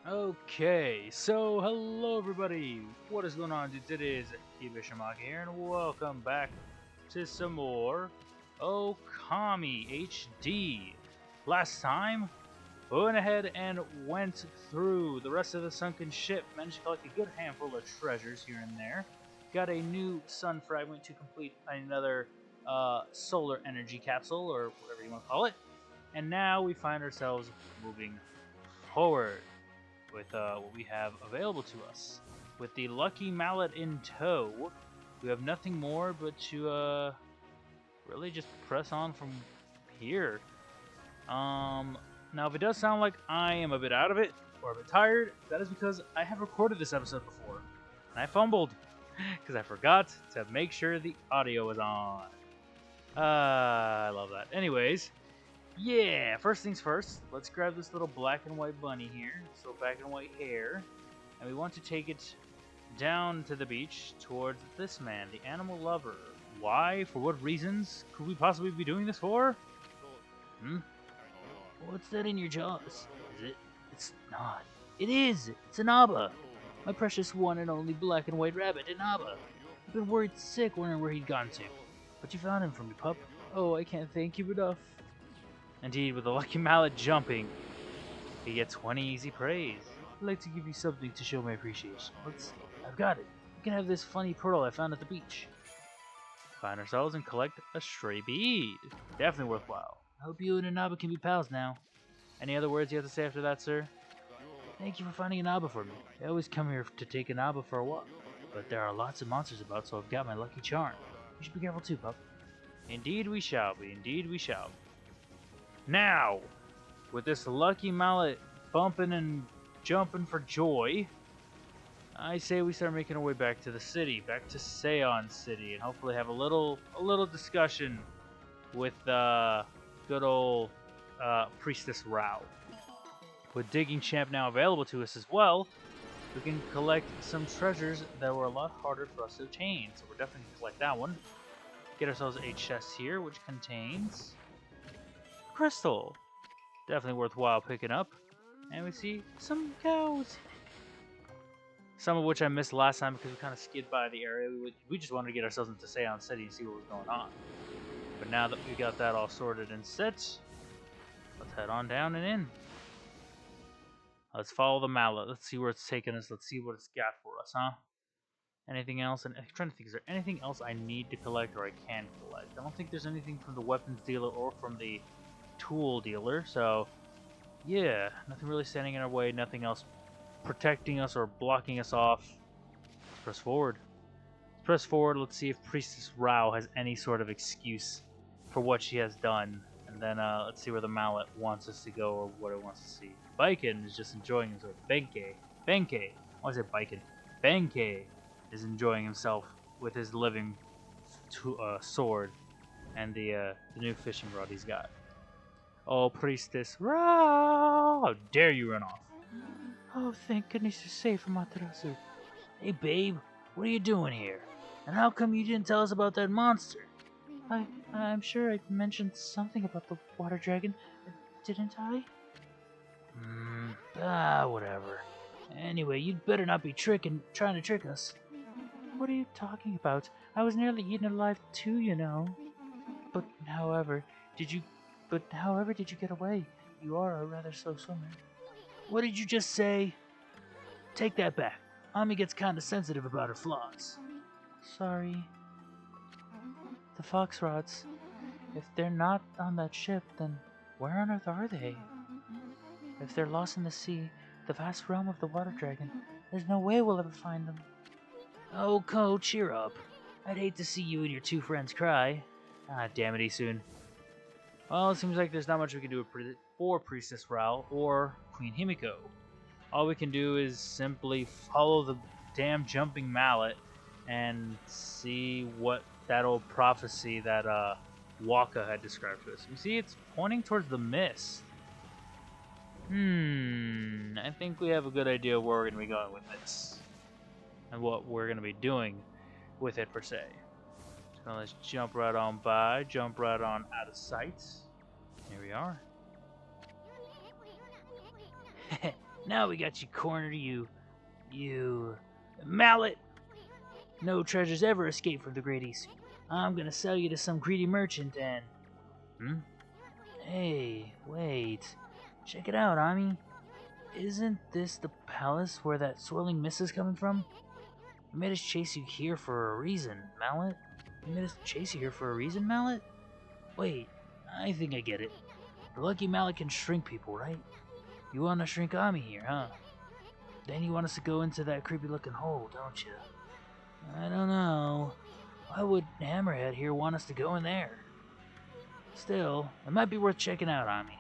Okay, so hello everybody. What is going on, dudes? It is Kibishamaki here, and welcome back to some more Okami HD. Last time, we went ahead and went through the rest of the sunken ship, managed to collect a good handful of treasures here and there, got a new sun fragment to complete another solar energy capsule, or whatever you want to call it, and now we find ourselves moving forward with what we have available to us. With the Lucky Mallet in tow, we have nothing more but to really just press on from here. Now, if it does sound like I am a bit out of it or a bit tired, that is because I have recorded this episode before and I fumbled because I forgot to make sure the audio was on. I love that. Anyways, yeah, first things first, let's grab this little black and white bunny here, this little black and white hair, and we want to take it down to the beach towards this man, the animal lover. Why? For what reasons could we possibly be doing this for? Hmm? What's that in your jaws? Is it? It's not. It is! It's an Abba! My precious one and only black and white rabbit, an Abba! I've been worried sick wondering where he'd gone to. But you found him for me, pup. Oh, I can't thank you enough. Indeed, with the Lucky Mallet jumping, he gets 20 easy praise. I'd like to give you something to show my appreciation. I've got it. You can have this funny pearl I found at the beach. Find ourselves and collect a stray bead. Definitely worthwhile. I hope you and Inaba can be pals now. Any other words you have to say after that, sir? Thank you for finding Inaba for me. I always come here to take Inaba for a walk. But there are lots of monsters about, so I've got my lucky charm. You should be careful too, pup. Indeed we shall be. Indeed we shall be. Now, with this Lucky Mallet bumping and jumping for joy, I say we start making our way back to the city, back to Seon City, and hopefully have a little discussion with good old Priestess Rao. With Digging Champ now available to us as well, we can collect some treasures that were a lot harder for us to obtain. So we're definitely going to collect that one. Get ourselves a chest here, which contains crystal. Definitely worthwhile picking up. And we see some cows. Some of which I missed last time because we kind of skid by the area. We just wanted to get ourselves into Seon City and see what was going on. But now that we got that all sorted and set, let's head on down and in. Let's follow the mallet. Let's see where it's taking us. Let's see what it's got for us, huh? Anything else? And I'm trying to think, is there anything else I need to collect or I can collect? I don't think there's anything from the weapons dealer or from the tool dealer, so yeah, nothing really standing in our way, nothing else protecting us or blocking us off. Let's press forward. Let's press forward. Let's see if Priestess Rao has any sort of excuse for what she has done. And then let's see where the mallet wants us to go or what it wants to see. Baiken is just enjoying himself. Benkei. Why is it Baiken? Benkei is enjoying himself with his living sword and the new fishing rod he's got. Oh, Priestess Rao! How dare you run off? Oh, thank goodness you're safe, Amaterasu. Hey, babe, what are you doing here? And how come you didn't tell us about that monster? I'm sure I mentioned something about the water dragon, didn't I? Whatever. Anyway, you'd better not be trying to trick us. What are you talking about? I was nearly eaten alive too, you know. But however, did you get away? You are a rather slow swimmer. What did you just say? Take that back. Ami gets kinda sensitive about her flaws. Sorry. The fox rods. If they're not on that ship, then where on earth are they? If they're lost in the sea, the vast realm of the water dragon, there's no way we'll ever find them. Oh, Ko, cheer up. I'd hate to see you and your two friends cry. Ah, damn it, Isun. Well, it seems like there's not much we can do for Priestess Rao or Queen Himiko. All we can do is simply follow the damn jumping mallet and see what that old prophecy that Waka had described to us. You see, it's pointing towards the mist. I think we have a good idea of where we're going to be going with this. And what we're going to be doing with it, per se. So let's jump right on by, jump right on out of sight. Here we are. Now we got you cornered, you mallet. No treasures ever escape from the Great East. I'm gonna sell you to some greedy merchant and... Hey, wait. Check it out, Ami. Isn't this the palace where that swirling mist is coming from? You made us chase you here for a reason, Mallet. You made us chase you here for a reason, Mallet? Wait, I think I get it. The lucky Mallet can shrink people, right? You want to shrink Ami here, huh? Then you want us to go into that creepy-looking hole, don't you? I don't know. Why would Hammerhead here want us to go in there? Still, it might be worth checking out, Ami.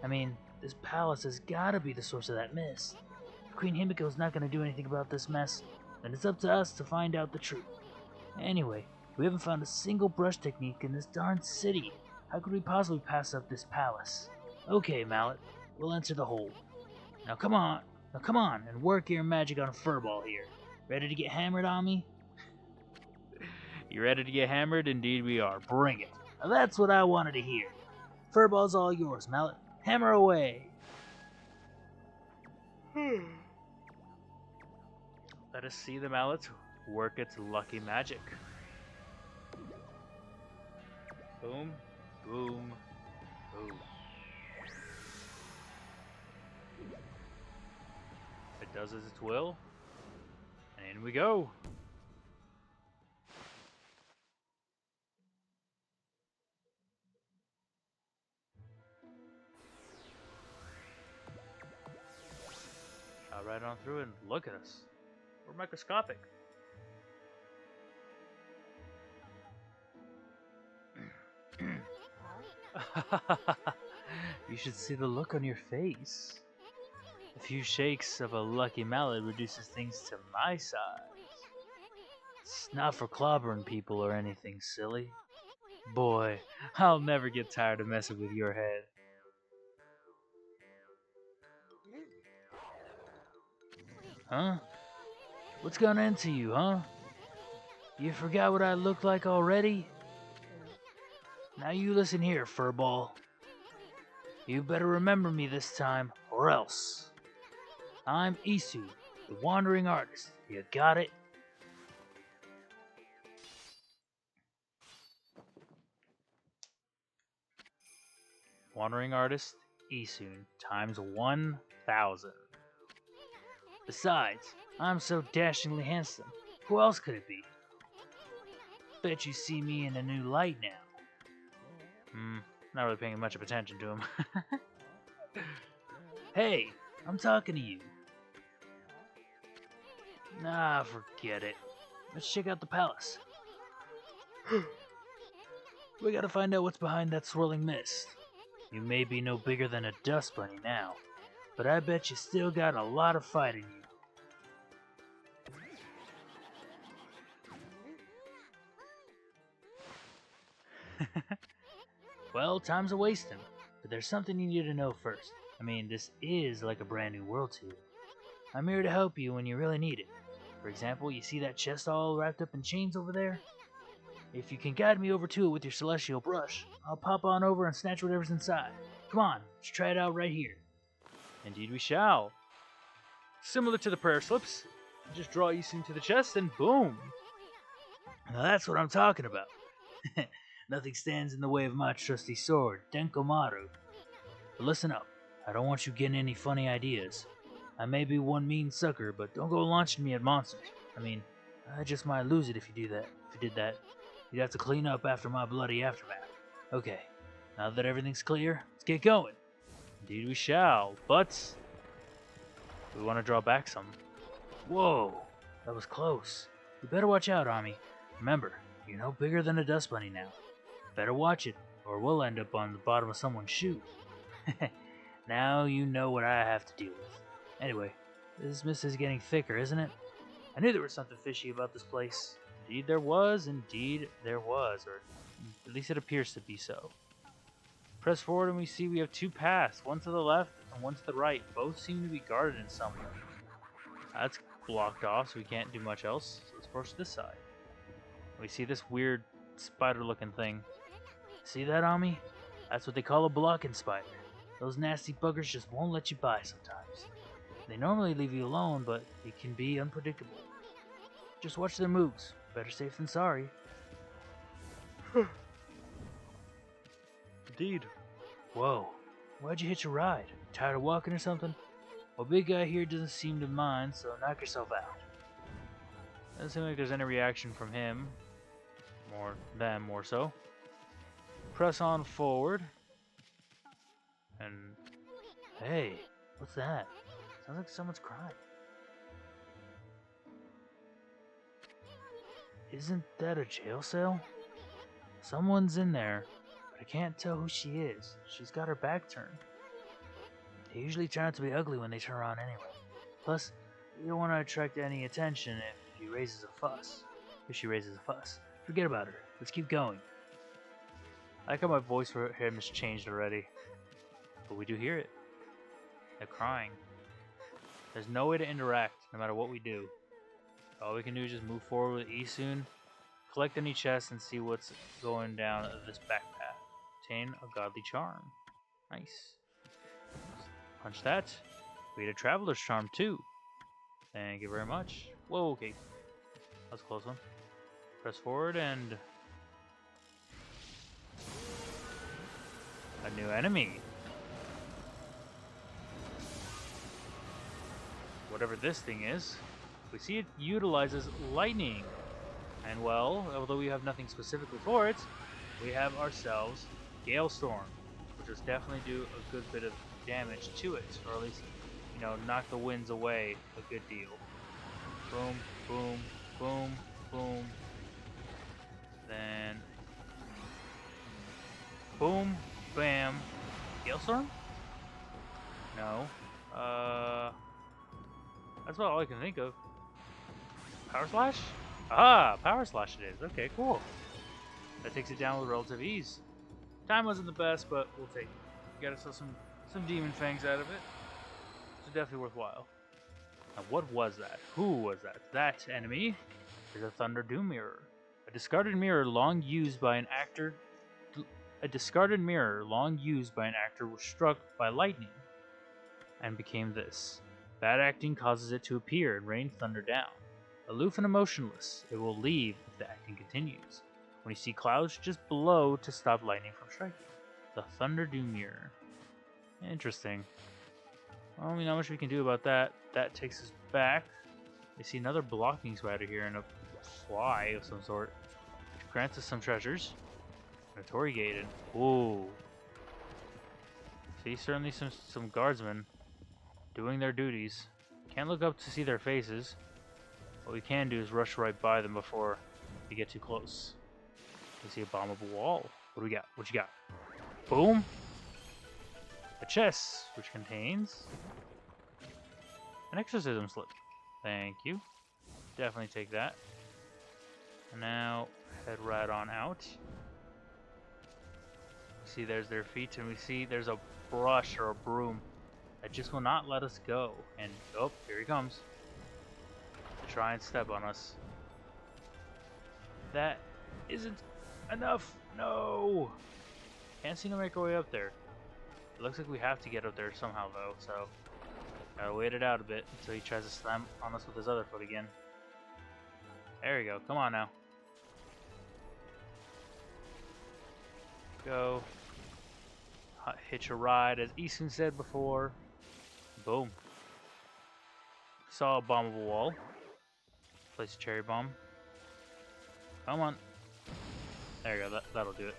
I mean, this palace has gotta be the source of that mist. If Queen Himiko's not gonna do anything about this mess, then it's up to us to find out the truth. Anyway, we haven't found a single brush technique in this darn city. How could we possibly pass up this palace? Okay, Mallet, we'll enter the hole. Now come on, and work your magic on Furball here. Ready to get hammered on me? You ready to get hammered? Indeed we are. Bring it. Now that's what I wanted to hear. Furball's all yours, Mallet. Hammer away. Let us see the Mallet work its lucky magic. Boom, boom, boom. It does as its will. And in we go. Shot right on through and look at us. We're microscopic. You should see the look on your face. A few shakes of a lucky mallet reduces things to my size. It's not for clobbering people or anything silly. Boy, I'll never get tired of messing with your head. Huh? What's gone into you, huh? You forgot what I look like already? Now you listen here, Furball. You better remember me this time, or else. I'm Isu, the wandering artist. You got it? Wandering artist, Isun, times 1,000. Besides, I'm so dashingly handsome. Who else could it be? Bet you see me in a new light now. Not really paying much of attention to him. Hey, I'm talking to you. Nah, forget it. Let's check out the palace. We gotta find out what's behind that swirling mist. You may be no bigger than a dust bunny now, but I bet you still got a lot of fight in you. Well, time's a-wasting, but there's something you need to know first. I mean, this is like a brand new world to you. I'm here to help you when you really need it. For example, you see that chest all wrapped up in chains over there? If you can guide me over to it with your celestial brush, I'll pop on over and snatch whatever's inside. Come on, let's try it out right here. Indeed we shall. Similar to the prayer slips, just draw Isun to the chest and boom. Now that's what I'm talking about. Nothing stands in the way of my trusty sword, Denkomaru. But listen up, I don't want you getting any funny ideas. I may be one mean sucker, but don't go launching me at monsters. I mean, I just might lose it if you did that. You'd have to clean up after my bloody aftermath. Okay, now that everything's clear, let's get going. Indeed we shall, but we want to draw back some. Whoa, that was close. You better watch out, Ami. Remember, you're no bigger than a dust bunny now. Better watch it, or we'll end up on the bottom of someone's shoe. Now you know what I have to deal with. Anyway, this mist is getting thicker, isn't it? I knew there was something fishy about this place. Indeed there was, or at least it appears to be so. Press forward and we see we have two paths, one to the left and one to the right. Both seem to be guarded in some way. That's blocked off, so we can't do much else. So let's approach this side. We see this weird spider-looking thing. See that, Ami? That's what they call a blocking spider. Those nasty buggers just won't let you by sometimes. They normally leave you alone, but it can be unpredictable. Just watch their moves. Better safe than sorry. Indeed. Whoa. Why'd you hitch a ride? Tired of walking or something? Well, big guy here doesn't seem to mind, so knock yourself out. Doesn't seem like there's any reaction from him. More them, more so. Press on forward. And... hey, what's that? Sounds like someone's crying. Isn't that a jail cell? Someone's in there, but I can't tell who she is. She's got her back turned. They usually turn out to be ugly when they turn around anyway. Plus, you don't want to attract any attention if she raises a fuss. Forget about her. Let's keep going. I like how my voice for him has changed already. But we do hear it. They're crying. There's no way to interact, no matter what we do. All we can do is just move forward with Isun, collect any chests, and see what's going down this back path. Obtain a godly charm. Nice. Punch that. We had a traveler's charm too. Thank you very much. Whoa, okay. That's a close one. Press forward and... a new enemy. Whatever this thing is. We see it utilizes lightning. And well, although we have nothing specifically for it, we have ourselves Galestorm, which will definitely do a good bit of damage to it, or at least, you know, knock the winds away a good deal. Boom, boom, boom, boom. Then boom, bam. Galestorm? No. That's about all I can think of. Power Slash? Ah, Power Slash it is. Okay, cool. That takes it down with relative ease. Time wasn't the best, but we'll take it. We got ourselves some Demon Fangs out of it. It's definitely worthwhile. Now, what was that? Who was that? That enemy is a Thunder Doom Mirror. A discarded mirror long used by an actor... A discarded mirror long used by an actor was struck by lightning and became this. Bad acting causes it to appear and rain thunder down. Aloof and emotionless, it will leave if the acting continues. When you see clouds, just blow to stop lightning from striking. The Thunder Doom Mirror. Interesting. Well, we know how much we can do about that. That takes us back. We see another blocking spider here and a fly of some sort. Which grants us some treasures. Notori gated. Ooh. See, certainly some guardsmen doing their duties. Can't look up to see their faces. What we can do is rush right by them before we get too close. We see a bombable wall. What do we got? What you got? Boom! A chest, which contains an exorcism slip. Thank you. Definitely take that. And now head right on out. See, there's their feet, and we see there's a brush or a broom that just will not let us go. And oh, here he comes. Try and step on us. That isn't enough. No! Can't seem to make our way up there. It looks like we have to get up there somehow, though, so gotta wait it out a bit until he tries to slam on us with his other foot again. There we go. Come on now. Go. Hitch a ride, as Isun said before. Boom. Saw a bombable wall. Place a cherry bomb. Come on. There you go. That'll do it.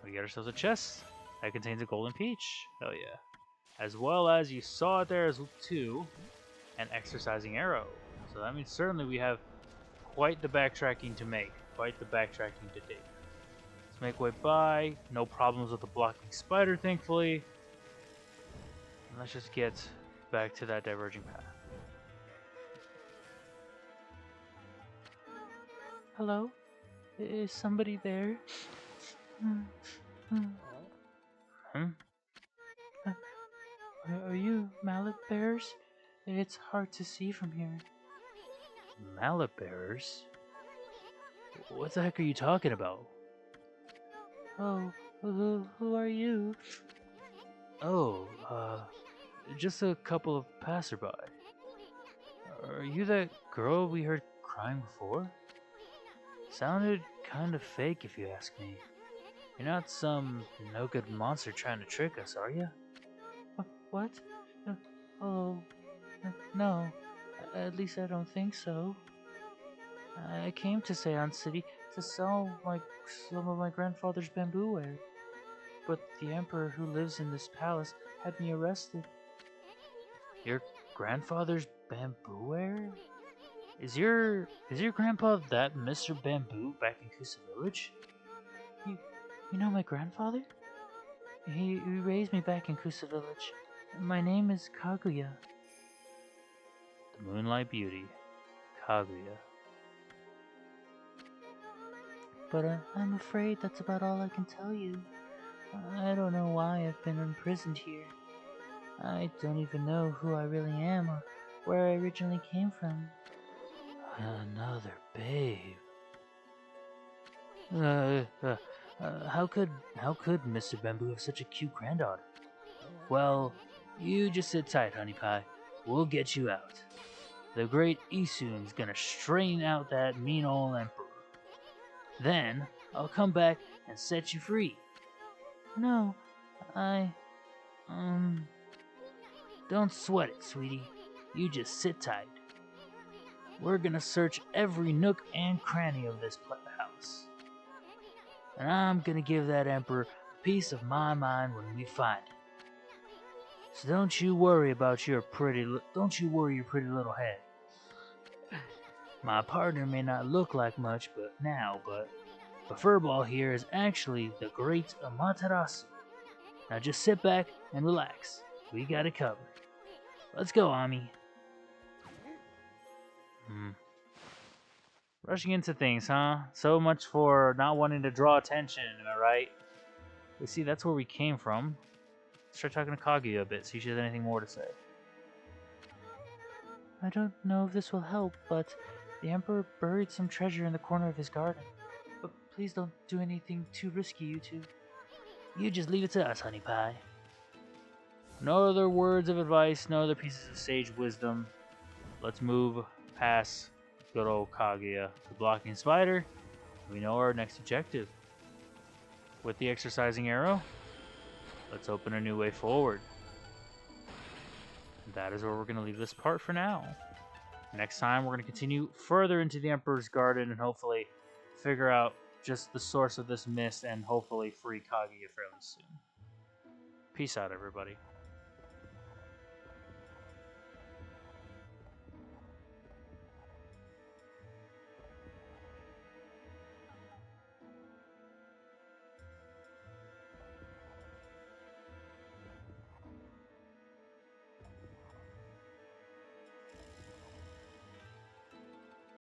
We get ourselves a chest that contains a golden peach. Hell yeah. As well as, you saw it there as too, an exercising arrow. So that means certainly we have quite the backtracking to make. Quite the backtracking to take. Let's make way by. No problems with the blocking spider, thankfully. And let's just get back to that diverging path. Hello? Is somebody there? Are you mallet bears? It's hard to see from here. Mallet bears? What the heck are you talking about? Oh, who are you? Oh, just a couple of passerby. Are you that girl we heard crying before? Sounded kind of fake if you ask me. You're not some no-good monster trying to trick us, are you? What? Oh, no. At least I don't think so. I came to Seon City to sell some of my grandfather's bamboo ware. But the emperor who lives in this palace had me arrested. Your grandfather's bamboo ware? Is your grandpa that Mr. Bamboo back in Kusa Village? You know my grandfather? He raised me back in Kusa Village. My name is Kaguya. The Moonlight Beauty, Kaguya. But I'm afraid that's about all I can tell you. I don't know why I've been imprisoned here. I don't even know who I really am or where I originally came from. Another babe. How could Mr. Bamboo have such a cute granddaughter? Well, you just sit tight, honey pie. We'll get you out. The great Isun's gonna straighten out that mean old emperor. Then I'll come back and set you free. No, don't sweat it, sweetie. You just sit tight. We're gonna search every nook and cranny of this house. And I'm gonna give that emperor a piece of my mind when we find it. So don't you worry your pretty little head. My partner may not look like much but Furball here is actually the great Amaterasu. Now just sit back and relax. We got it covered. Let's go, Ami. Rushing into things, huh? So much for not wanting to draw attention, am I right? But see, that's where we came from. Let's try talking to Kaguya a bit, see if she has anything more to say. I don't know if this will help, but the Emperor buried some treasure in the corner of his garden. But please don't do anything too risky, you two. You just leave it to us, honey pie. No other words of advice, no other pieces of sage wisdom. Let's move past good old Kaguya, the blocking spider. We know our next objective. With the exercising arrow, let's open a new way forward. That is where we're going to leave this part for now. Next time, we're going to continue further into the Emperor's Garden and hopefully figure out just the source of this mist and hopefully free Kaguya fairly soon. Peace out, everybody.